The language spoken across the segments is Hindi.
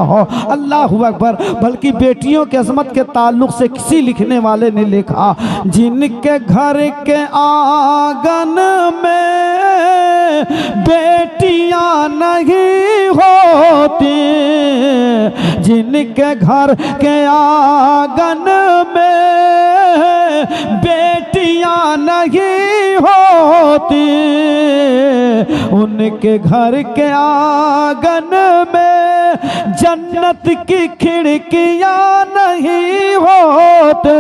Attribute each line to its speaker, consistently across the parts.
Speaker 1: हो। अल्लाहु अकबर। बल्कि बेटियों के अजमत के ताल्लुक से किसी लिखने वाले ने लिखा, जिनके घर के आंगन में बेटियां नहीं होती, जिनके घर के आंगन में बेटियां नहीं होती, उनके घर के आंगन में जन्नत की खिड़कियां नहीं होते,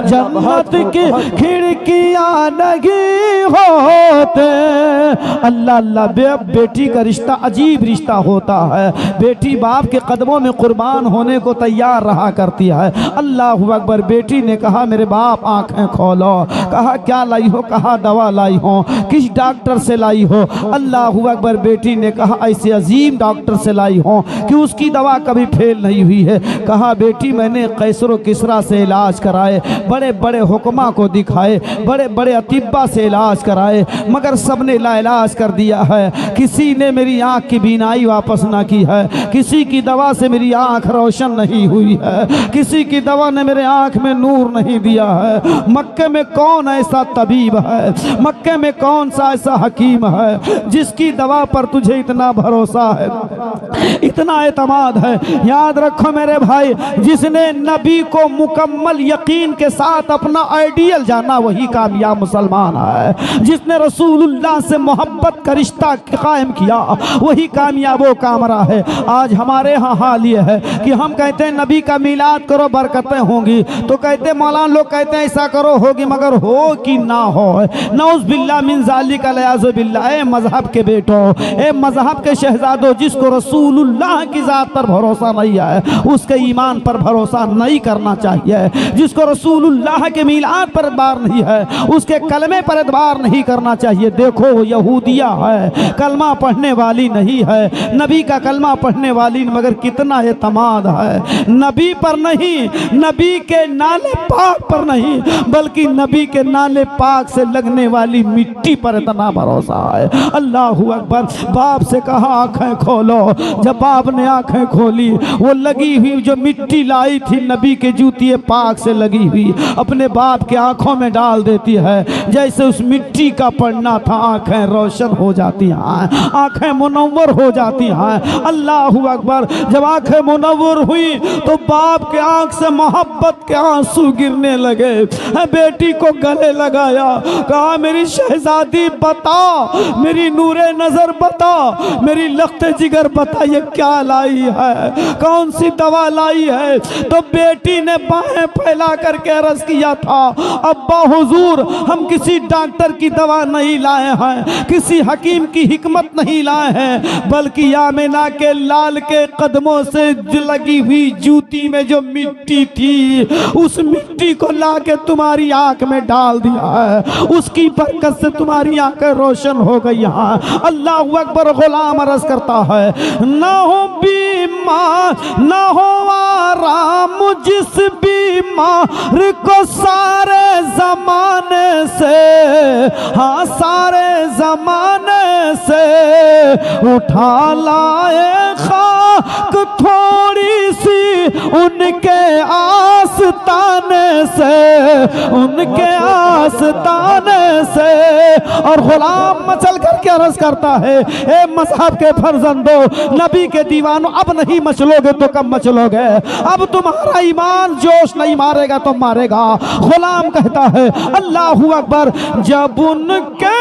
Speaker 1: जन्नत की खिड़कियां नहीं होते। अल्लाह अल्लाह। बेटी का रिश्ता अजीब रिश्ता होता है। बेटी बाप के कदमों में कुर्बान होने को तैयार रहा करती है। अल्लाह अकबर। बेटी ने कहा, मेरे बाप आंखें खोलो। कहा, क्या लाई हो? कहा, दवा लाई हो। किस डॉक्टर से लाई हो? अल्लाह अकबर। बेटी ने कहा, ऐसे अजीम डॉक्टर से लाई हो कि उसकी दवा कभी फेल नहीं हुई है। कहा, बेटी मैंने कैसरो किसरा से इलाज कराए, बड़े बड़े हुक्मा को दिखाए, बड़े बड़े अतिब्बा से इलाज कराए, मगर सबने लाइलाज कर दिया है। किसी ने मेरी आंख की बीनाई वापस ना की है, किसी की दवा से मेरी आंख रोशन नहीं हुई है, किसी की दवा ने मेरे आंख में नूर नहीं दिया है। मक्के में कौन ऐसा तबीब है, मक्के में कौन सा ऐसा हकीम है जिसकी दवा पर तुझे इतना भरोसा है, इतना एतमाद है। याद रखो मेरे भाई, जिसने नबी को मुकम्मल यकीन के साथ अपना आइडियल जाना वही कामयाब मुसलमान है। जिसने रसूलुल्लाह से मोहब्बत का रिश्ता कायम किया वही कामयाब व कामरा है। आज हमारे यहाँ हाल ये है कि हम कहते हैं नबी का मिलाद करो बरकतें होंगी, तो कहते मौलाना लोग कहते हैं ऐसा करो होगी, मगर हो कि ना हो, नौज़ बिल्लाह मिन ज़ालिका लियाज़ु बिल्लाह। ए मजहब के बेटो, ए मजहब के शहजादों, जिसको रसूलुल्लाह की ज़ात पर भरोसा नहीं है उसके ईमान पर भरोसा नहीं करना चाहिए। जिसको रसूलुल्लाह के मिलाद पर एतबार नहीं है उसके कलमे पर एतबार नहीं करना चाहिए। देखो यहूदिया है, कलमा पढ़ने वाली नहीं है, नबी का कलमा पढ़ने वाली, मगर कितना एतमाद है नबी पर नहीं, नबी के नाले पाक पर नहीं, बल्कि नबी के नाले पाक से लगने वाली मिट्टी पर इतना भरोसा है। अल्लाहु अकबर। बाप से कहा आंखें खोलो। जब बाप ने आंखें खोली, वो लगी हुई जो मिट्टी लाई थी नबी के जूतिए पाक से लगी हुई अपने बाप के आंखों में डाल देती है। जैसे उस मिट्टी का पड़ना था, आंखें रोशन हो जाती हैं, आंखें मुनव्वर हो जाती हैं। अल्लाहु अकबर। जब आंखें मुनव्वर हुई तो बाप के आंख से मोहब्बत के आंसू गिरने लगे। बेटी को गले लगाया, कहा मेरी शहजादी बता, मेरी नूरे नजर बता, मेरी लख्ते जिगर बता, ये क्या लाई है, कौन सी दवा लाई है? तो बेटी ने बाहें फैला करके अर्ज किया था, अब्बा हुजूर, हम किसी डॉक्टर की दवा नहीं लाए हैं, किसी हकीम की हिकमत नहीं लाए हैं, बल्कि आमिना के लाल के कदमों से लगी हुई जूती में जो मिट्टी थी उस मिट्टी को ला के तुम्हारी आंख में डाल दिया है, उसकी बरकत से तुम्हारी आंखें रोशन हो गई हैं। अल्लाहु अकबर। गुलाम अर्ज करता है, ना हो बीमार ना हो आराम जिस बीमार को सारे जमाने से, हाँ सारे जमाने से उठा लाए खाक थोड़ी सी उनके आस्ताने से, उनके आस्ताने से। और गुलाम मचल करके अर्ज करता है, ए मजहब के फर्जंदो, नबी के दीवानों, अब नहीं मचलोगे तो कब मचलोगे? अब तुम्हारा ईमान जोश नहीं मारेगा तो मारेगा। गुलाम कहता है, अल्लाहु अकबर। जब उनके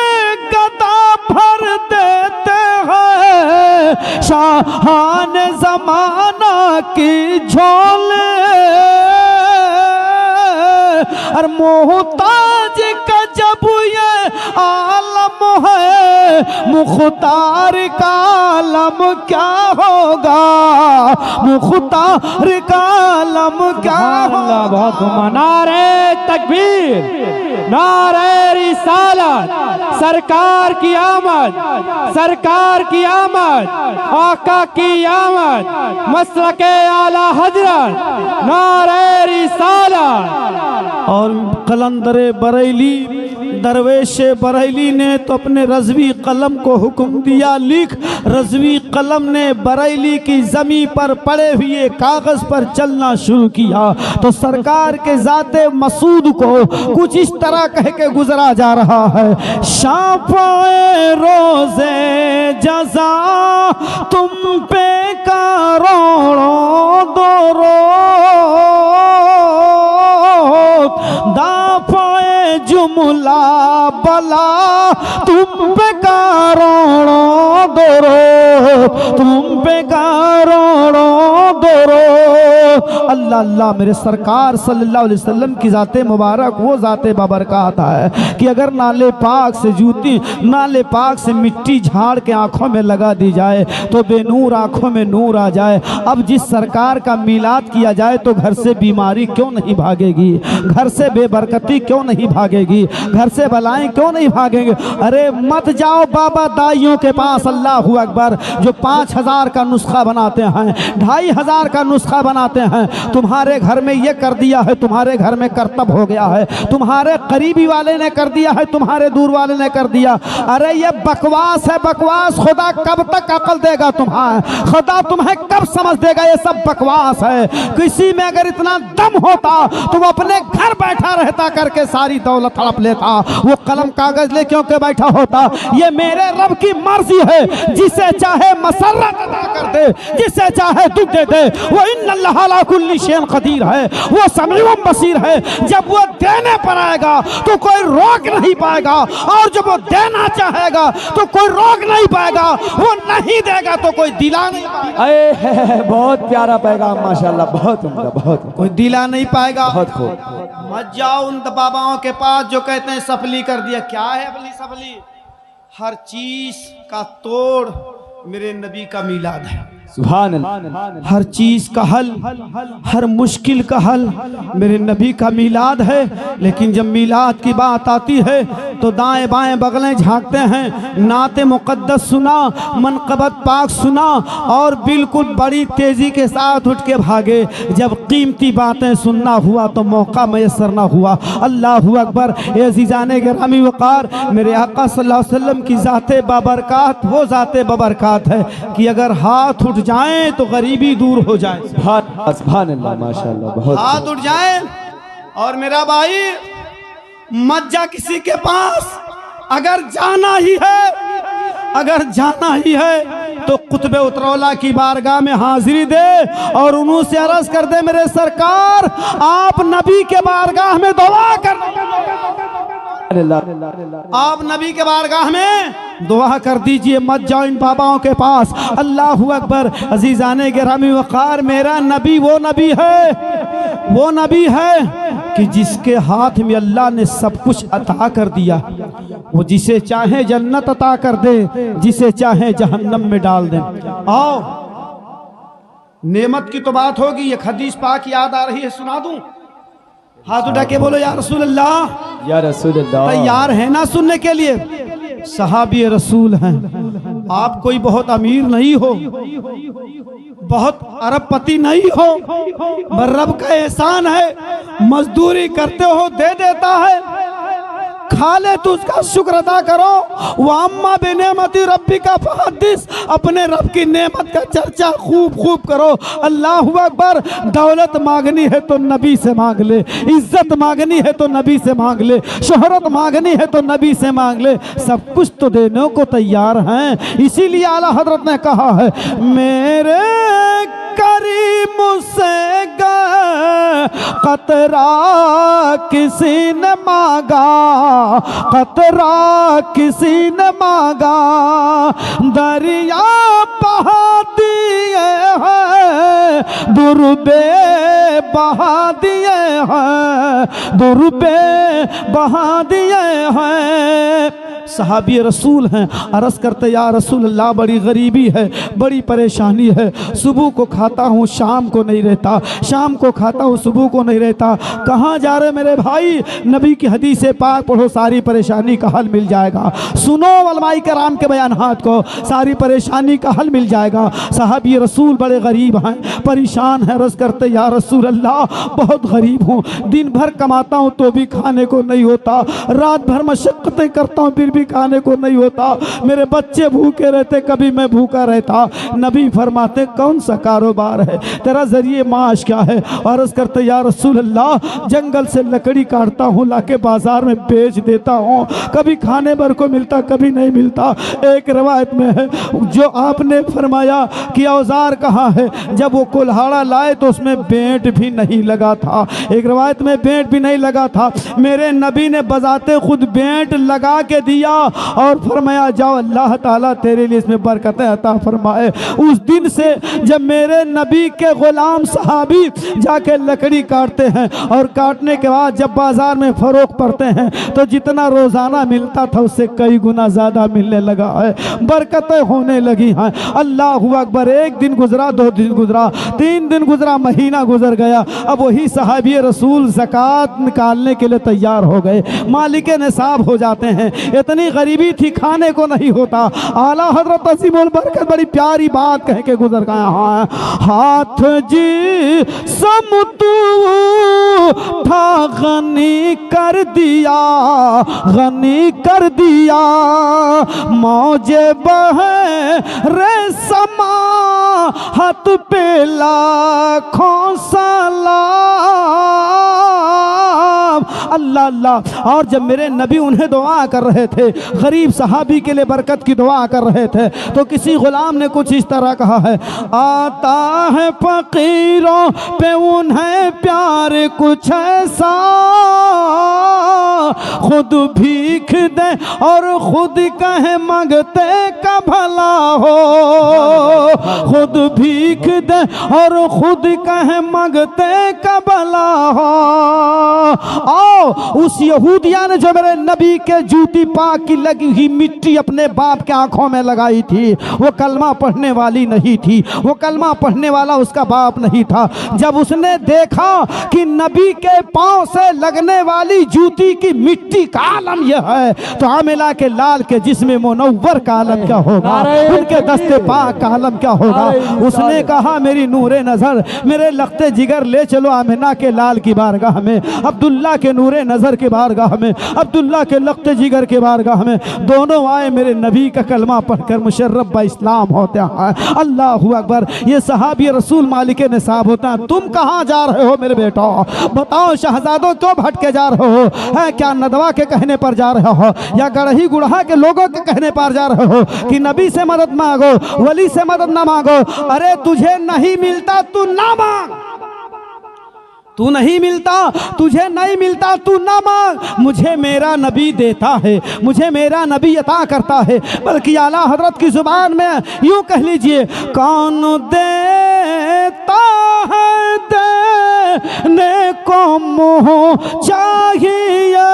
Speaker 1: गदा भर देते हैं शाहान जमाना की झोले, और मोहताज का जब ये आलम है, मुख्तार का आलम क्या होगा, मुख्तार का आलम क्या होगा।
Speaker 2: बहुत नारे तकबीर, नारे रिसालत, सरकार की आमद, सरकार की आमद, आका की आमद, मसलके आला हजरत, नारे रिसालत।
Speaker 1: और कलंदर बरेली दरवेश बरेली ने तो अपने रज़वी कलम को हुक्म दिया, लिख। रज़वी कलम ने बरेली की ज़मीं पर पड़े हुए कागज़ पर चलना शुरू किया तो सरकार के ज़ाते मसूद को कुछ इस तरह कह के गुजरा जा रहा है। शाफ़ाए रोज़े जज़ा तुम पे करोड़ों दो दाफ़ाए जुमला बला तुम पे करोड़ों दो, तुम पे करोड़ों दो। अल्लाह अल्लाह, मेरे सरकार सल्लल्लाहु अलैहि वसल्लम की ज़ाते मुबारक वो ज़ाते बाबरकत है कि अगर नाले पाक से जूती, नाले पाक से मिट्टी झाड़ के आँखों में लगा दी जाए तो बेनूर आँखों में नूर आ जाए। अब जिस सरकार का मिलाद किया जाए तो घर से बीमारी क्यों नहीं भागेगी, घर से बेबरकती क्यों नहीं भागेगी, घर से बलाएं क्यों नहीं भागेंगे। अरे मत जाओ बाबा दाइयों के पास, अल्लाहू अकबर, जो 5000 का नुस्खा बनाते हैं, 2500 का नुस्खा बनाते हैं। तुम्हारे घर में ये कर दिया है, तुम्हारे घर में करतब हो गया है, तुम्हारे करीबी वाले ने कर दिया है, तुम्हारे दूर वाले ने कर दिया। अरे ये बकवास है, बकवास। खुदा कब तक अकल देगा तुम्हें, खुदा तुम्हें कब समझ देगा, ये सब बकवास है। किसी में अगर इतना दम होता तो वो अपने घर बैठा रहता करके सारी दौलत हड़प लेता, वो कलम कागज ले क्यों के बैठा होता। ये मेरे रब की मर्जी है, जिसे चाहे मसर्रत अता कर दे, जिसे चाहे दुख दे दे। वो इन्नल्लाह अला कुल्ली शैइन कदीर है, वो समीउन बसीर है। जब वो देने पर आएगा तो कोई रोक नहीं पाएगा, और जब वो देना चाहेगा तो कोई रोक नहीं पाएगा, वो नहीं देगा तो कोई दिला नहीं पाएगा।
Speaker 2: बहुत प्यारा पैगाम माशाल्लाह, बहुत उम्दा, बहुत।
Speaker 1: कोई दिला नहीं पाएगा।
Speaker 2: बहुत खूब।
Speaker 1: मत जाओ उन बाबाओं के पास जो कहते हैं सफली कर दिया। क्या है अपनी सफली? हर चीज का तोड़ मेरे नबी का मिलाद है।
Speaker 2: सुभान अल्लाह।
Speaker 1: हर चीज का हल, हर मुश्किल का हल मेरे नबी का मिलाद है। लेकिन जब मिलाद की बात आती है तो दाएं बाएं बगलें झांकते हैं। नाते मुक़द्दस सुना, मनक़बत पाक सुना और बिल्कुल बड़ी तेज़ी के साथ उठ के भागे। जब कीमती बातें सुनना हुआ तो मौका मैसर ना हुआ। अल्लाहु अकबर। ए अज़ीज़ाने गिरामी वक़ार, मेरे आका सल्लल्लाहु अलैहि वसल्लम की ज़ाते बाबरकत वो ज़ाते बाबरकत है कि अगर हाथ उठ जाए तो गरीबी दूर हो जाए।
Speaker 2: सुभान अल्लाह माशाल्लाह, बहुत।
Speaker 1: हाथ उठ जाए। और मेरा भाई मत जा किसी के पास, अगर जाना ही है, अगर जाना ही है तो कुतुब उतरौला की बारगाह में हाजिरी दे और उन्हों से अर्ज कर दे, मेरे सरकार आप नबी के बारगाह में दुआ कर, आप नबी के बारगाह में दुआ कर दीजिए। मत जाओ इन बाबाओं के पास। अल्लाहू अकबर। अजीज़ाने गिरामी वक़ार, मेरा नबी वो नबी है, वो नबी है कि जिसके हाथ में अल्लाह ने सब कुछ अता कर दिया। वो जिसे चाहे जन्नत अता कर दे, जिसे चाहे जहन्नम में डाल दे। आओ, नेमत की तो बात होगी, एक हदीस पाक याद आ रही है, सुना दूं? हाथ उठा के बोलो या रसूल अल्लाह,
Speaker 2: या रसूल अल्लाह।
Speaker 1: तैयार है ना सुनने के लिए? सहाबी रसूल हैं। आप कोई बहुत अमीर नहीं हो, बहुत अरबपति नहीं हो, रब का एहसान है, मजदूरी करते हो दे देता है, खा ले तो उसका शुक्र अदा करो। वअम्मा बिनेमति रब्बिका फहद्दिस, अपने रब की नेमत का चर्चा खूब खूब करो। अल्लाहु अकबर। दौलत मांगनी है तो नबी से मांग ले, इज्जत मांगनी है तो नबी से मांग ले, शोहरत मांगनी है तो नबी से मांग ले। सब कुछ तो देने को तैयार हैं। इसीलिए आला हजरत ने कहा है, मेरे करीम से कतरा किसी ने मांगा, कतरा किसी ने मांगा, दरिया बहा दिए हैं, दुर्बे बहा दिए हैं, दुर्बे बहा दिए हैं। सहाबी रसूल हैं, अर्ज़ करते या रसूल अल्लाह बड़ी गरीबी है, बड़ी परेशानी है, सुबह को खाता हूँ शाम को नहीं रहता, शाम को खाता हूँ सुबह को नहीं रहता, कहाँ जा रहे मेरे भाई? नबी की हदीस पाक पढ़ो, सारी परेशानी का हल मिल जाएगा। सुनो उलमाए कराम के बयानात को, सारी परेशानी का हल मिल जाएगा। सहाबी रसूल बड़े गरीब हैं, परेशान हैं, अर्ज़ करते या रसूल अल्लाह बहुत गरीब हूँ, दिन भर कमाता हूँ तो भी खाने को नहीं होता, रात भर मशक्क़तें करता हूँ फिर भी खाने को नहीं होता, मेरे बच्चे भूखे रहते, कभी मैं भूखा रहता। नबी फरमाते कौन सा कारोबार है तेरा, जरिए माश क्या है? और अर्ज़ करते या रसूल अल्लाह जंगल से लकड़ी काटता हूँ, लाके बाजार में बेच देता हूँ, कभी खाने भर को मिलता कभी नहीं मिलता। एक रवायत में है जो आपने फरमाया कि औजार कहाँ है, जब वो कुल्हाड़ा लाए तो उसमें बेंट भी नहीं लगा था, एक रवायत में बेंट भी नहीं लगा था। मेरे नबी ने बजाते खुद बेंट लगा के दिया और फरमाया जाओ अल्लाह ताला तेरे लिए इसमें बरकतें अता फरमाए। उस दिन से जब मेरे नबी के गुलाम सहाबी जाके लकड़ी काटते हैं और काटने के बाद जब बाजार में फरोख्त करते हैं तो जितना रोजाना मिलता था उससे कई गुना ज्यादा मिलने लगा है, बरकतें होने लगी हैं। अल्लाहु अकबर। एक दिन गुजरा, 2 दिन गुजरा, 3 दिन गुजरा, महीना गुजर गया। अब वही सहाबी रसूल ज़कात निकालने के लिए तैयार हो गए, मालिक निसाब हो जाते हैं। इतनी गरीबी थी खाने को नहीं होता। आला हजरत अज़ीमुल बरकत बड़ी प्यारी बात कह के गुजर गया। हाँ, हाथ जी समतू था गनी कर दिया, गनी कर दिया, मौजे बहे रे समा हाथ पे लाखों सलाम। अल्लाह अल्लाह। और जब मेरे नबी उन्हें दुआ कर रहे थे, गरीब सहाबी के लिए बरकत की दुआ कर रहे थे, तो किसी गुलाम ने कुछ इस तरह कहा है, आता है फकीरों पे उन्हें प्यार कुछ ऐसा, खुद भीख दे और खुद कहे मांगते का भला हो, खुद भीख दे और खुद कहे मांगते का भला हो। आओ, उस यहूदिया ने जो मेरे नबी के जूती पाक की लगी हुई मिट्टी अपने बाप के आंखों में लगाई थी, वो कलमा पढ़ने वाली नहीं थी, वो कलमा पढ़ने वाला उसका बाप नहीं था। जब उसने देखा कि नबी के पांव से लगने वाली जूती की मिट्टी का आलम यह है, तो आमिला के लाल के जिस्म मुनव्वर का आलम क्या होगा, उनके दस्ते पाक का आलम क्या होगा। उसने कहा मेरी नूरे नजर, मेरे लख्ते जिगर ले चलो आमिना के लाल की बारगाह में, अब्दुल्ला के नूरे नजर के बारगाह में, अब्दुल्ला के लख्ते जिगर के बारगाह में। दोनों आए, मेरे नबी का कलमा पढ़कर मुशर्रफ बा इस्लाम होता है। अल्लाहु अकबर। ये सहाबी रसूल मालिक निसाब होता है। तुम कहाँ जा रहे हो मेरे बेटो, बताओ शहजादों, क्यों भटके जा रहे हो? है क्या नदवा के कहने पर जा रहे हो, या गढ़ही गुढ़ा के लोगों के कहने पर जा रहे हो कि नबी से मदद मांगो, वली से मदद ना मांगो? अरे तुझे नहीं मिलता तू ना मांग, तू नहीं मिलता, तुझे नहीं मिलता तू ना मांग, मुझे मेरा नबी देता है, मुझे मेरा नबी अता करता है। बल्कि आला हजरत की जुबान में यूं कह लीजिए, कौन देता है देने को मुँह चाहिए,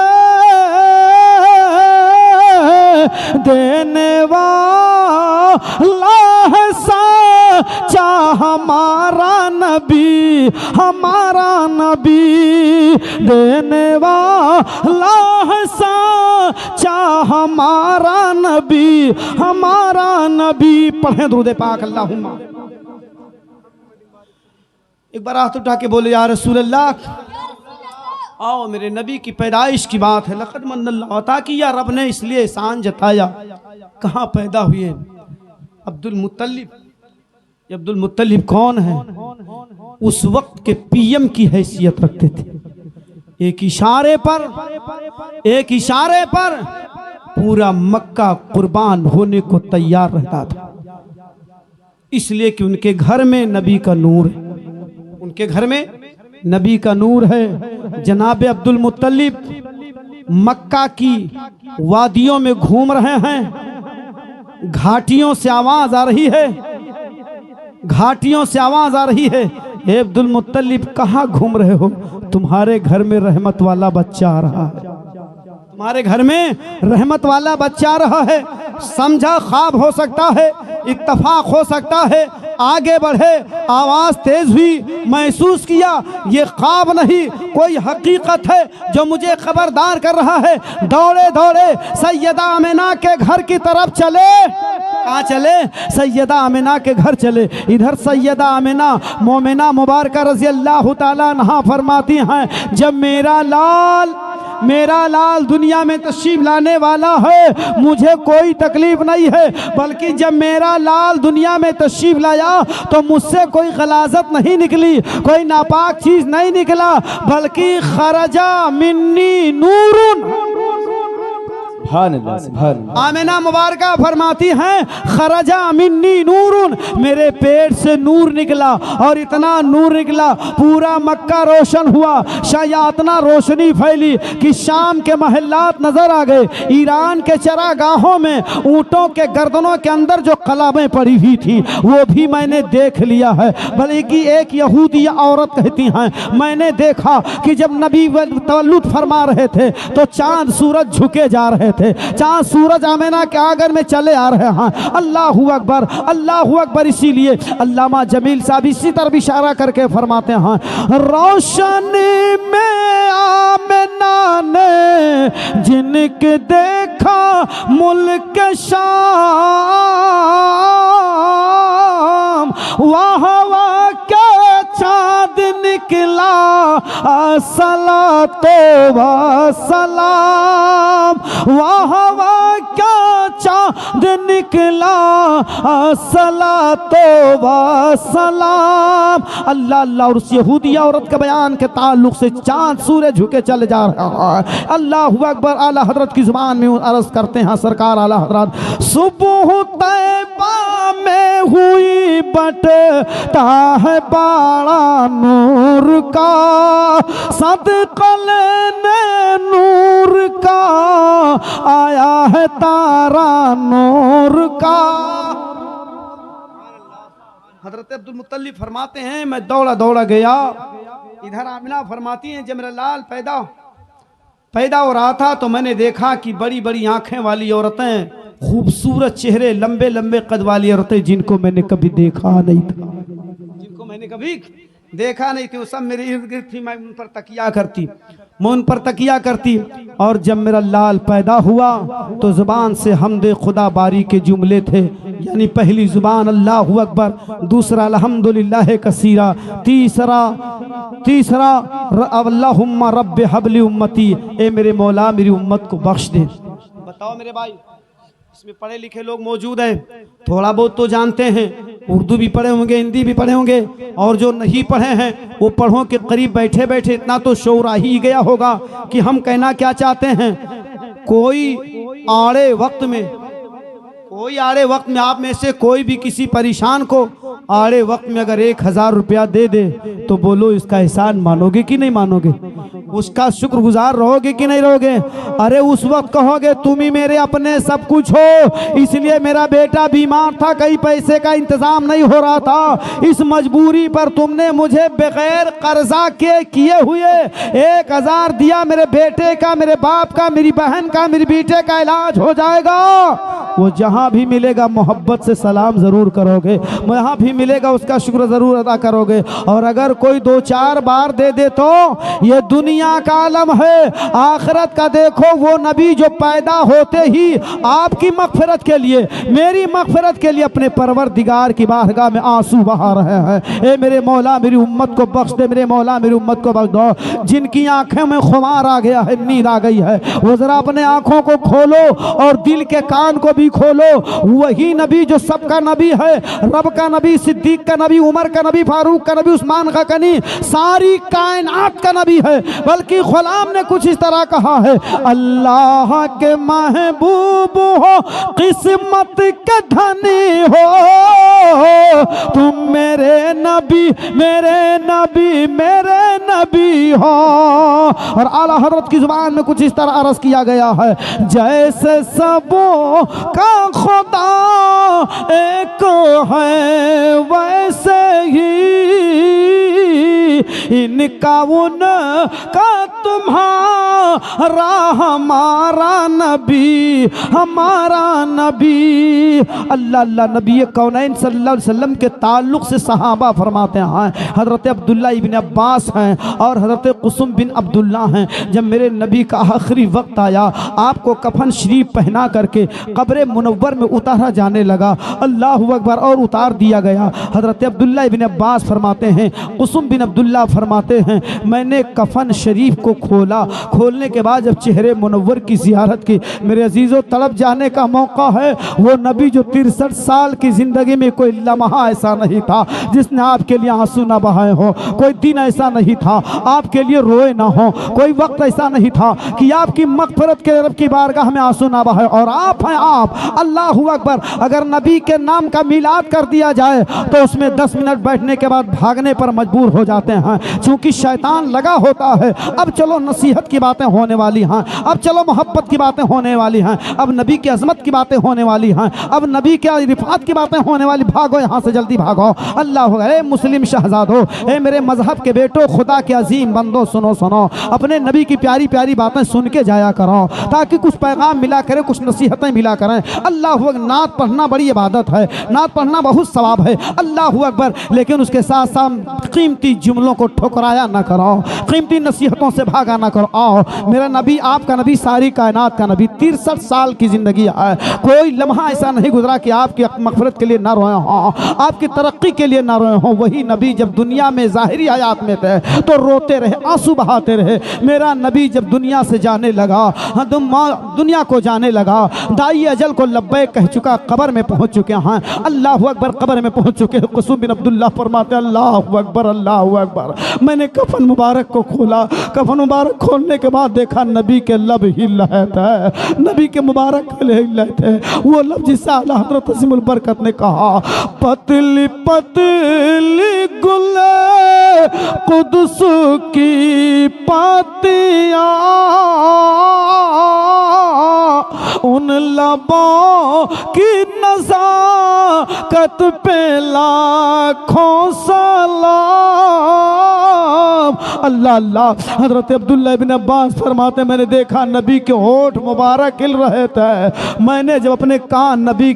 Speaker 1: देने वाला है सच्चा हमारा नबी, हमारा नबी, देने वाला है सच्चा हमारा नबी, हमारा नबी। पढ़ें दुरूद पाक अल्लाहुम्मा। एक बार हाथ उठा के बोले या रसूल अल्लाह। आओ, मेरे नबी की पैदाइश की बात है। लक़द मन्नल्लाहु अता किया, रब ने इसलिए एहसान जताया। कहाँ पैदा हुए? अब्दुल मुत्तलिब। अब्दुल मुत्तलिब कौन है? उस वक्त के पीएम की हैसियत रखते थे। एक इशारे पर पूरा मक्का कुर्बान होने को तैयार रहता था, इसलिए कि उनके घर में नबी का नूर है, उनके घर में नबी का नूर है। जनाब अब्दुल मुत्तलिब मक्का की वादियों में घूम रहे हैं, घाटियों से आवाज आ रही है, घाटियों से आवाज आ रही है, हे अब्दुल मुत्तलिब कहाँ घूम रहे हो? तुम्हारे घर में रहमत वाला बच्चा आ रहा है, हमारे घर में रहमत वाला बच्चा रहा है, समझा ख्वाब हो सकता है, इत्तफाक हो सकता है, आगे बढ़े, आवाज़ तेज हुई, महसूस किया ये ख्वाब नहीं कोई हकीकत है जो मुझे खबरदार कर रहा है। दौड़े दौड़े सैयदा आमिना के घर की तरफ चले। कहाँ चले? सैयदा आमिना के घर चले। इधर सैयदा आमिना मोमिना मुबारका रज़ी अल्लाह ताला अन्हा फरमाती हैं, जब मेरा लाल दुनिया में तशरीफ लाने वाला है मुझे कोई तकलीफ नहीं है, बल्कि जब मेरा लाल दुनिया में तशरीफ लाया तो मुझसे कोई गलाजत नहीं निकली, कोई नापाक चीज़ नहीं निकला, बल्कि खरजा मिन्नी नूरुन। आमिना मुबारका फरमाती हैं, खरजा मिन्नी नूरुन, मेरे पेट से नूर निकला और इतना नूर निकला पूरा मक्का रोशन हुआ। शायातना रोशनी फैली कि शाम के महल्लात नजर आ गए, ईरान के चरागाहों में ऊँटों के गर्दनों के अंदर जो कलामें पड़ी हुई थी वो भी मैंने देख लिया है। बल्कि एक यहूदी औरत कहती हैं, मैंने देखा कि जब नबी तवल्लुद फरमा रहे थे तो चांद सूरज झुके जा रहे थे, चांद सूरज आमिना के आंगन में चले आ रहे हैं। अल्लाहू अकबर, अल्लाहू अकबर। इसीलिए अल्लामा जमील साहब इसी तरफ इशारा करके फरमाते हैं, रोशनी में आमिना ने जिनके देखा मुल्क शाम, वहाँ क्या चाँद निकला, सलातो व सलाम, वहाँ क्या चाँद निकला, सलातो व सलाम। अल्लाह अल्लाह। और उस यहूदी औरत के बयान के ताल्लुक से चाँद सूरज झुके चले जा रहा है। अल्लाहु अकबर। आला हजरत की जुबान में अर्ज करते हैं सरकार आला हजरत, सुबह तैबा में हुई बटता है बाड़ा नूर का, सदका लेने नूर का आया है तारा नूर का। हजरत अब्दुल मुत्तलिब फरमाते हैं, मैं दौड़ा दौड़ा गया, इधर आमिना फरमाती हैं, जब मेरा लाल पैदा हो रहा था तो मैंने देखा कि बड़ी बड़ी आंखें वाली औरतें, खूबसूरत चेहरे, लंबे लंबे कद वाली औरतें जिनको मैंने कभी देखा नहीं था, जिनको मैंने कभी देखा नहीं थी, वो सब मेरे इर्द गिर्द थी। मैं उन पर तकिया करती और जब मेरा लाल पैदा हुआ तो जुबान से हमदे खुदा बारी के जुमले थे, यानी पहली जुबान अल्लाहु अकबर, दूसरा अल्हम्दुलिल्लाह कसीरा, तीसरा अल्लाहुम्मा रब्बे हबली उम्मती, ए मेरे मौला मेरी उम्मत को बख्श दे। बताओ मेरे भाई, इसमें पढ़े लिखे लोग मौजूद हैं, थोड़ा बहुत तो जानते हैं, उर्दू भी पढ़े होंगे, हिंदी भी पढ़े होंगे, और जो नहीं पढ़े हैं वो पढ़ों के करीब बैठे बैठे इतना तो शऊर आ ही गया होगा कि हम कहना क्या चाहते हैं। कोई आड़े वक्त में आप में से कोई भी किसी परेशान को आड़े वक्त में अगर 1000 रुपया दे दे तो बोलो इसका एहसान मानोगे कि नहीं मानोगे? उसका शुक्रगुजार रहोगे कि नहीं रहोगे? अरे उस वक्त कहोगे तुम ही मेरे अपने सब कुछ हो, इसलिए मेरा बेटा बीमार था, कहीं पैसे का इंतजाम नहीं हो रहा था, इस मजबूरी पर तुमने मुझे बगैर कर्जा के किए हुए 1000 दिया, मेरे बेटे का, मेरे बाप का, मेरी बहन का, मेरी बेटे का इलाज हो जाएगा। वो जहाँ भी मिलेगा मोहब्बत से सलाम ज़रूर करोगे, वहाँ भी मिलेगा उसका शुक्र ज़रूर अदा करोगे। और अगर कोई 2-4 बार दे दे तो ये दुनिया का आलम है, आखिरत का देखो। वो नबी जो पैदा होते ही आपकी मग़फ़िरत के लिए, मेरी मग़फ़िरत के लिए अपने परवरदिगार की बारगाह में आंसू बहा रहे हैं। ए मेरे मौला मेरी उम्मत को बख्श दे, मेरे मौला मेरी उम्मत को बख्श दो। जिनकी आंखें में खुमार आ गया है, नींद आ गई है, वो ज़रा अपने आँखों को खोलो और दिल के कान को भी खोलो। वही नबी जो सबका नबी है, रब का नबी, सिद्दीक का नबी, उमर का नबी, फारूक का नबी, उस्मान का नबी, सारी कायनात का नबी है। बल्कि गुलाम ने कुछ इस तरह कहा है, अल्लाह के महबूब हो, किस्मत के धनी हो, तुम मेरे नबी मेरे नबी मेरे नबी हो। और आला हज़रत की जुबान में कुछ इस तरह अर्ज़ किया गया है, जैसे सबों का खुदा एक है वैसे ही इनका उनका तुम्हारा हमारा नबी, हमारा नबी। अल्लाह अल्लाह। नबी कौनैन सल्लल्लाहु अलैहि वसल्लम के ताल्लुक़ से सहाबा फरमाते हैं, हज़रत अब्दुल्ला इब्न अब्बास हैं और हज़रत कुसुम बिन अब्दुल्ला हैं, जब मेरे नबी का आखिरी वक्त आया, आपको कफन शरीफ पहना करके कब्र मुनव्वर में उतारा जाने लगा। अल्लाहु अकबर। और उतार दिया गया। हज़रत अब्दुल्ला इब्न अब्बास फरमाते हैं, कुसुम बिन अब्दुल्ला फरमाते हैं, मैंने कफन शरीफ को खोला। खोलने के बाद जब चेहरे मुनव्वर की ज़ियारत की, मेरे अजीज़ों तड़प जाने का मौका है। वो नबी जो 63 साल की ज़िंदगी में कोई लम्हा ऐसा नहीं था जिसने आपके लिए आंसू ना बहाए हो, कोई दिन ऐसा नहीं था आपके लिए रोए ना हो, कोई वक्त ऐसा नहीं था कि आपकी मग़फ़िरत के रब की बारगाह में आंसू ना बहाए। और आप हैं आप। अल्लाहु अकबर। अगर नबी के नाम का मिलाद कर दिया जाए तो उसमें 10 मिनट बैठने के बाद भागने पर मजबूर हो जाते हैं, क्योंकि शैतान लगा होता है। अब चलो नसीहत की बातें होने वाली हैं, अब चलो मोहब्बत की बातें होने वाली हैं, अब नबी की अज़मत की बातें होने वाली हैं, अब नबी के रिफ़ात की बातें होने वाली। भागो यहाँ से, जल्दी भागो। अल्लाह। ए मुस्लिम शहजादो, ए मेरे मजहब के बेटो, खुदा के अजीम बंदो, सुनो सुनो, अपने नबी की प्यारी प्यारी बातें सुन के जाया करो, ताकि कुछ पैगाम मिला करे, कुछ नसीहतें मिला करें। अल्लाह अकबर। नात पढ़ना बड़ी इबादत है, नात पढ़ना बहुत सवाब है। अल्लाह अकबर। लेकिन उसके साथ साथ कीमती जुमलों को ठुकराया ना करो, कीमती नसीहतों से भागा ना करो। आओ, मेरा नबी, आपका नबी, सारी कायनात का नबी, 63 साल की ज़िंदगी है, कोई लम्हा ऐसा नहीं गुजरा कि आपकी मग़फ़िरत के लिए ना रोए हों, आपकी तरक्की के लिए ना रोए हों। वही नबी जब दुनिया में ज़ाहिरी हयात में थे तो रोते रहे, आंसू बहाते रहे। मेरा नबी जब दुनिया से जाने लगा, दुनिया को जाने लगा, दाई अजल को लब्बैक कह चुका, कब्र में पहुंच चुके हैं। अल्लाहु अकबर। कब्र में पहुंच चुके हैं। कुसुम बिन अब्दुल्ला फरमाते, अल्लाहु अकबर, अल्लाहु अकबर। मैंने कफन मुबारक को खोला, कफन मुबारक खोलने के बाद देखा नबी के लब हिल रहे थे, नबी के मुबारक हिल रहे थे। वो लब जिससे आला हज़रत अज़ीमुल बरकत ने कहा, पतली पतली गुले कुदस की पातियाँ, उन लबों की नज़ाकत पे लाखों सलाम। अल्लाह अल्लाह। हज़रत अब्दुल्ला इब्न अब्बास फरमाते, मैंने देखा नबी के होठ मुबारक खिल रहे थे। मैंने जब अपने कान नबी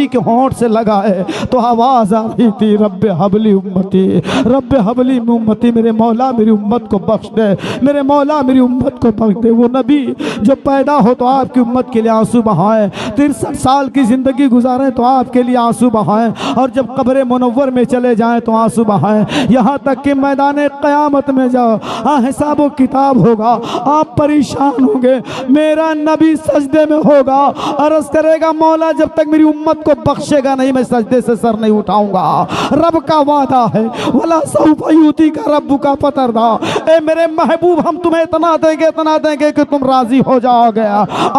Speaker 1: के होठ से लगाए तो आवाज़ आ रही थी, रब्बे हबली उम्मती, रब्बे हबली उम्मती, मेरे मौला मेरी उम्मत को बख्श दे, मेरे मौला मेरी उम्मत को बख्श दे। वो नबी जब पैदा हो तो आपकी उम्मत के लिए आंसू बहाए, 63 साल की ज़िंदगी गुजारें तो आपके लिए आंसू बहाएं, और जब कब्र मुनव्वर में चले जाएं तो आंसू बहाएं, यहाँ तक कि मैदान क़यामत में जाओ, हिसाब व किताब होगा, आप परेशान होंगे। मेरा नबी सजदे में होगा, अर्ज़ करेगा, मौला जब तक मेरी उम्मत को बख्शेगा नहीं मैं सजदे से सर नहीं उठाऊंगा। रब का वादा है, वला सौफ़ युतीका रब्बुका फतरदा। ए मेरे महबूब, हम तुम्हें इतना देंगे कि तुम राजी हो जाओगे।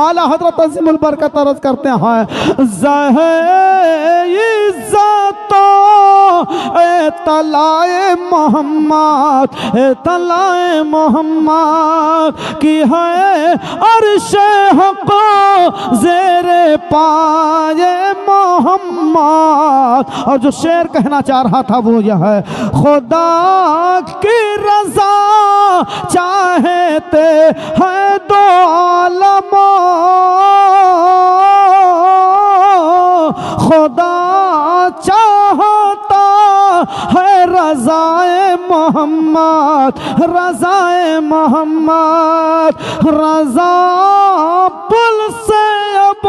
Speaker 1: आला हज़रत अज़ीमुल बरकत अर्ज़ करते हैं, तलाए मोहम्मद, तलाए मोहम्मद की है अर्शे हक़ ज़ेरे पाए मोहम्मद। और जो शेर कहना चाह रहा था वो यह है, खुदा की रज़ा चाहते हैं दो आलम, खुदा चाहता है रज़ाए मोहम्मद, रज़ाए मोहम्मद। रज़ा पुल से अब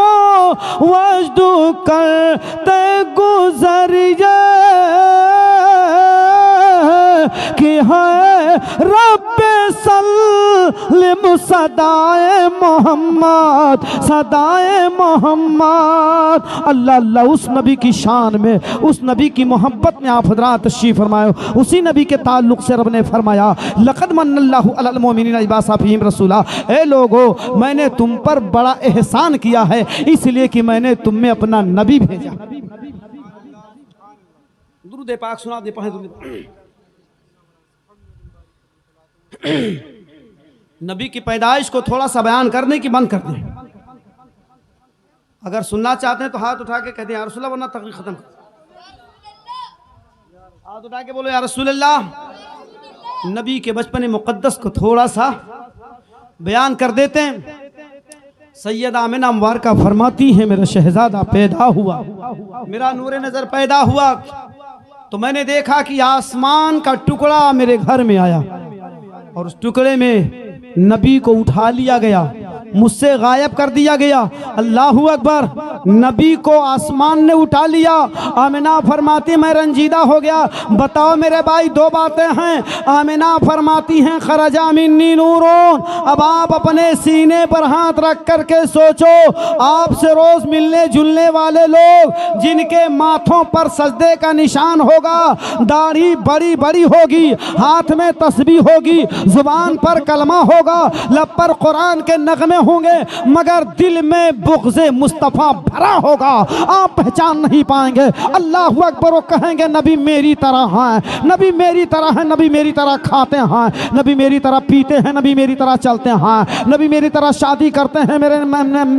Speaker 1: वजदू करते गुज़रिए कि है रब्बे सल्लिम सदाए मोहम्मद, सदाए मोहम्मद। अल्लाह अल्लाह। उस नबी की शान में, उस नबी की मोहब्बत में आप हज़रात तशरीफ़ फरमाए। उसी नबी के ताल्लुक़ से रब ने फरमाया, लक़द मन्नल्लाहु अलल मोमिनीन इज़ बअसा फ़ीहिम रसूला। ए लोगो, मैंने तुम पर बड़ा एहसान किया है, इसलिए कि मैंने तुम में अपना नबी भेजा। दुरूद पाक सुना दे पाए। नबी की पैदाइश को थोड़ा सा बयान करने की बंद कर दें। अगर सुनना चाहते हैं तो हाथ उठा के कहते हैं या रसूल अल्लाह, वरना तकरीर खत्म। हाथ उठा के बोलो या रसूल अल्लाह। नबी के बचपन मुक़द्दस को थोड़ा सा बयान कर देते हैं। सैयदा आमिना मुबारका फरमाती है, मेरा शहजादा पैदा हुआ, मेरा नूर नज़र पैदा हुआ तो मैंने देखा कि आसमान का टुकड़ा मेरे घर में आया और उस टुकड़े में नबी को उठा लिया गया, मुझसे गायब कर दिया गया। अल्लाहू अकबर। नबी को आसमान ने उठा लिया। आमिना फरमाती मैं रंजीदा हो गया। बताओ मेरे भाई, दो बातें हैं। आमिना फरमाती हैं खरजा मिन्नी नूरून। अब आप अपने सीने पर हाथ रख करके सोचो, आपसे रोज मिलने जुलने वाले लोग जिनके माथों पर सजदे का निशान होगा, दाढ़ी बड़ी बड़ी होगी, हाथ में तस्बीह होगी, जुबान पर कलमा होगा, लब पर कुरान के नगमे होंगे, मगर दिल में बुग़्ज़े मुस्तफ़ा भरा होगा, आप पहचान नहीं पाएंगे। अल्लाह अकबर। वो कहेंगे नबी मेरी तरह हैं, नबी मेरी तरह है, नबी मेरी तरह खाते हैं, नबी मेरी तरह पीते हैं, नबी मेरी तरह चलते हैं, नबी मेरी तरह शादी करते हैं, मेरे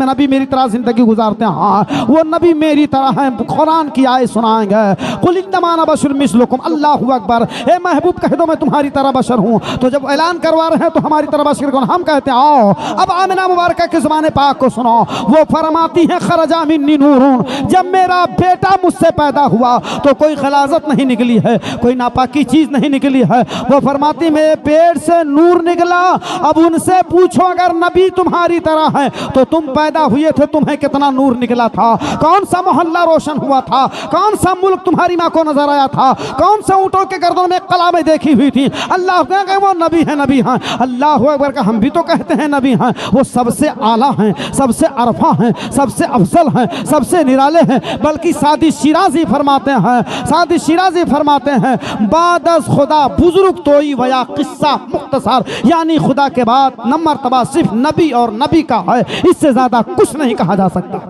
Speaker 1: नबी मेरी तरह जिंदगी गुजारते हैं, वो नबी मेरी तरह हैं। कुरान की आयत सुनाएंगे, कुल इन्नमा अना बशरुम मिस्लुकुम। अल्लाहु अकबर। ए महबूब कह दो मैं तुम्हारी तरह बशर हूँ। तो जब ऐलान करवा रहे हैं तो हमारी तरह बशर कौन? हम कहते हैं आओ। अब आमिना मुबारका के ज़माने पाक को सुनो। वो फरमाती हैं खरजा मिन्नी नूरून। जब मेरा बेटा मुझसे पैदा हुआ तो कोई गलाजत नहीं निकली है, कोई नापाकी चीज़ नहीं निकली है। वो फरमाती मेरे पेट से नूर निकला। अब उनसे पूछो अगर नबी तुम्हारी तरह है तो तुम पैदा हुए थे, तुम्हें कितना नूर निकला था? कौन सा मोहल्ला रोशन हुआ था? कौन सा मुल्क तुम्हारी माँ को नजर आया था? कौन से ऊँटों के गर्दनों में कलामें देखी हुई थी? अल्लाह कहे वो नबी है, नबी हैं। अल्लाह अकबर का हम भी तो कहते हैं नबी हैं। वो सबसे आला हैं, सबसे अरफा हैं, सबसे अफजल हैं, सबसे निराले हैं। बल्कि सादी शिराजी फरमाते हैं, सादी शिराजी फरमाते हैं बादस खुदा बुजुर्ग तोई वया किस्सा मुख्तसर, यानी खुदा के बाद नंबर तबा सिर्फ नबी और नबी का है, इससे ज्यादा कुछ नहीं कहा जा सकता।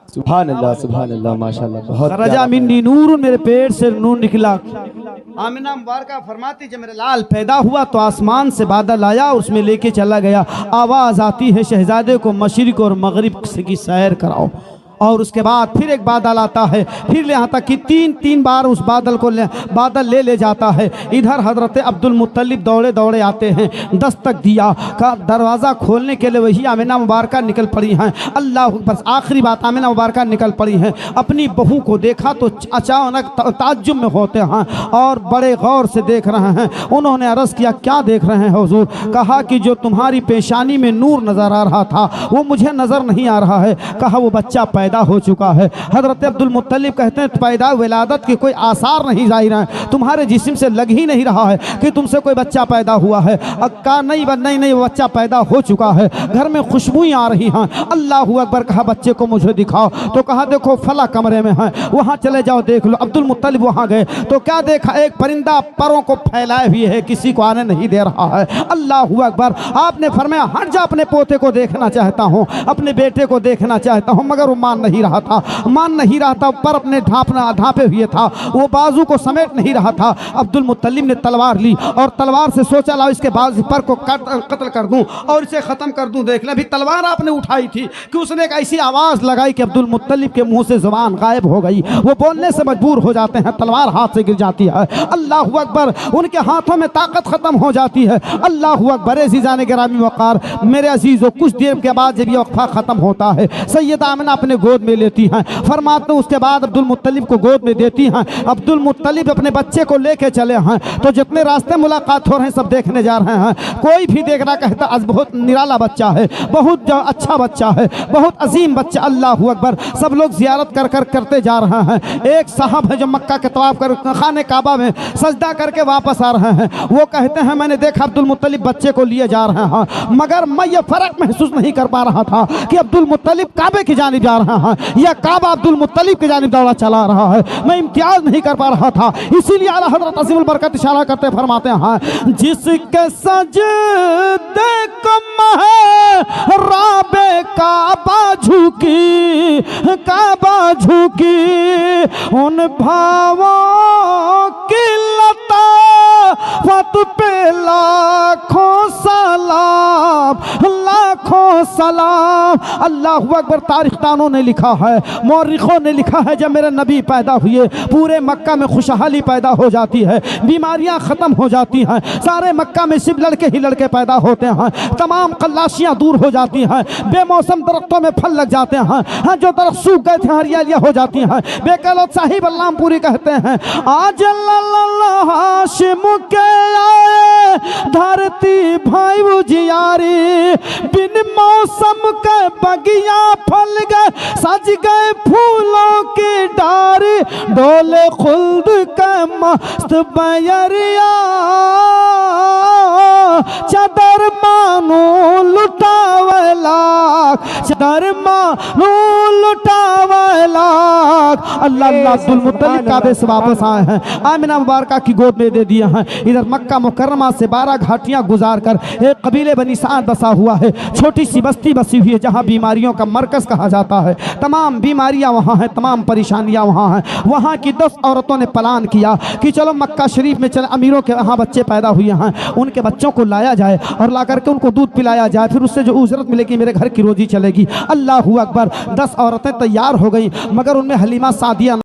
Speaker 2: सुभान अल्लाह माशाल्लाह। बहुत
Speaker 1: रजा मिन्नी नूर, मेरे पेट से नूर निकला। आमिना मुबारका फरमाती जब मेरा लाल पैदा हुआ तो आसमान से बादल आया, उसमें लेके चला गया। आवाज़ आती है शहजादे को मशरिक और मगरिब की सैर कराओ। और उसके बाद फिर एक बादल आता है, फिर यहाँ तक कि तीन बार उस बादल को बादल ले जाता है। इधर हजरत अब्दुल मुत्तलिब दौड़े दौड़े आते हैं, दस्तक दिया का दरवाज़ा खोलने के लिए वही आमिना मुबारका निकल पड़ी हैं। अल्लाह बस आखिरी बात, आमिना मुबारका निकल पड़ी हैं। अपनी बहू को देखा तो अचानक ताज्जुब में होते हैं और बड़े गौर से देख रहे हैं। उन्होंने अर्ज़ किया क्या देख रहे हैं हुजूर? कहा कि जो तुम्हारी पेशानी में नूर नज़र आ रहा था वो मुझे नज़र नहीं आ रहा है। कहा वो बच्चा पैदा हो चुका है। हजरत अब्दुल मुत्तलिब कहते हैं पैदा विलादत के कोई आसार नहीं जाहिर हैं, तुम्हारे जिस्म से लग ही नहीं रहा है कि तुमसे कोई बच्चा पैदा हुआ है। कहा नहीं वो बच्चा पैदा हो चुका है, घर में खुशबुएं आ रही हैं। अल्लाहू अकबर। कहा बच्चे को मुझे दिखाओ। तो कहा देखो फला कमरे में है, वहाँ चले जाओ देख लो। अब्दुल मुत्तलिब वहाँ गए तो क्या देखा? एक परिंदा परों को फैलाए हुए है, किसी को आने नहीं दे रहा है। अल्लाहू अकबर। आपने फरमाया हट जा, अपने पोते को देखना चाहता हूँ, अपने बेटे को देखना चाहता हूँ। मगर वो मान नहीं रहा था, पर अपने ढांपे हुए था, वो बाजू को समेट नहीं रहा था। अब्दुल मुत्तलिब ने तलवार ली और तलवार से सोचा लाओ इसके बाजू पर को कत्ल कर दूं और इसे खत्म कर दूं। देख ले भी तलवार आपने उठाई थी कि उसने एक ऐसी आवाज लगाई कि अब्दुल मुत्तलिब के मुंह से जुबान गायब हो गई। वो बोलने से मजबूर हो जाते हैं, तलवार हाथ से गिर जाती है। अल्लाहू अकबर। उनके हाथों में ताकत खत्म हो जाती है। अल्लाहू अकबर। अज़ीज़ान गिरामी वक़ार, मेरे अजीज़ों, कुछ देर के बाद जब ये वक्फा खत्म होता है सैयदा आमिना अपने गोद में लेती हैं। फरमाते उसके बाद अब्दुल मुत्तलिब को गोद में देती हैं। अब्दुल मुत्तलिब अपने बच्चे को लेके चले हैं तो जितने रास्ते मुलाकात हो रहे हैं सब देखने जा रहे हैं। कोई भी देख रहा कहता आज बहुत निराला बच्चा है, बहुत अच्छा बच्चा है, बहुत अजीम बच्चा। अल्लाहू अकबर। सब लोग जियारत करते जा रहे हैं। एक साहब है जो मक्का के तवाफ कर खाने काबा में सजदा करके वापस आ रहे हैं। वो कहते हैं मैंने देखा अब्दुल मुत्तलिब बच्चे को लिए जा रहे हैं, मगर मैं ये फर्क महसूस नहीं कर पा रहा था कि अब्दुल मुत्तलिब काबे की जानिब जा रहा है या काबा अब्दुल मुत्तलिब की जानिब दौड़ा चला रहा है। मैं इम्तियाज नहीं कर पा रहा था। इसीलिए आला हज़रत अज़ीमुल बरकत इशारा करते फरमाते हैं जिसके सजदे को महराबे काबा झुकी, काबा झुकी, उन भावों की लताफत पे लाखों सलाम, लाखों सलाम। अल्लाहु अकबर। तारीखदानों ने लिखा है, मौरिखों ने लिखा है, जब मेरे नबी पैदा हुए पूरे मक्का में खुशहाली पैदा हो जाती है, बीमारियां ख़त्म हो जाती हैं, सारे मक्का में सिर्फ लड़के ही लड़के पैदा होते हैं, तमाम कल्लाशियाँ दूर हो जाती हैं, बेमौसम दरख्तों में फल लग जाते हैं, जो दरख्त सूख गए थे हरियालियाँ हो जाती हैं। बेकलौत साहिब अल्लाहपुरी कहते हैं, आज हाशिम के आए धरती भाई उजियारी, बिन मौसम के बगिया फल गए, सज गए फूलों की डारी, डोले खुल्द के मस्त बैरिया, चदर मानो लुटावे लाख, चदर मानो लुटावे लाख। अल्लाह अब्दुल मुत्तलिब काबे से वापस आए हैं, आमिना मुबारका की गोद में दे दिए हैं। इधर मक्का मुकर्रमा से 12 घाटियां गुजार कर एक कबीले बनी साद बसा हुआ है, छोटी सी बस्ती बसी हुई है जहां बीमारियों का मरकज कहा जाता है। तमाम बीमारियां वहां हैं, तमाम परेशानियां वहां हैं। वहां की 10 औरतों ने प्लान किया कि चलो मक्का शरीफ में चले, अमीरों के वहां बच्चे पैदा हुए हैं, उनके बच्चों को लाया जाए और ला करके उनको दूध पिलाया जाए, फिर उससे जो उजरत मिलेगी मेरे घर की रोजी चलेगी। अल्लाहू अकबर। 10 औरतें तैयार हो गई, मगर उनमें हलीमा सादिया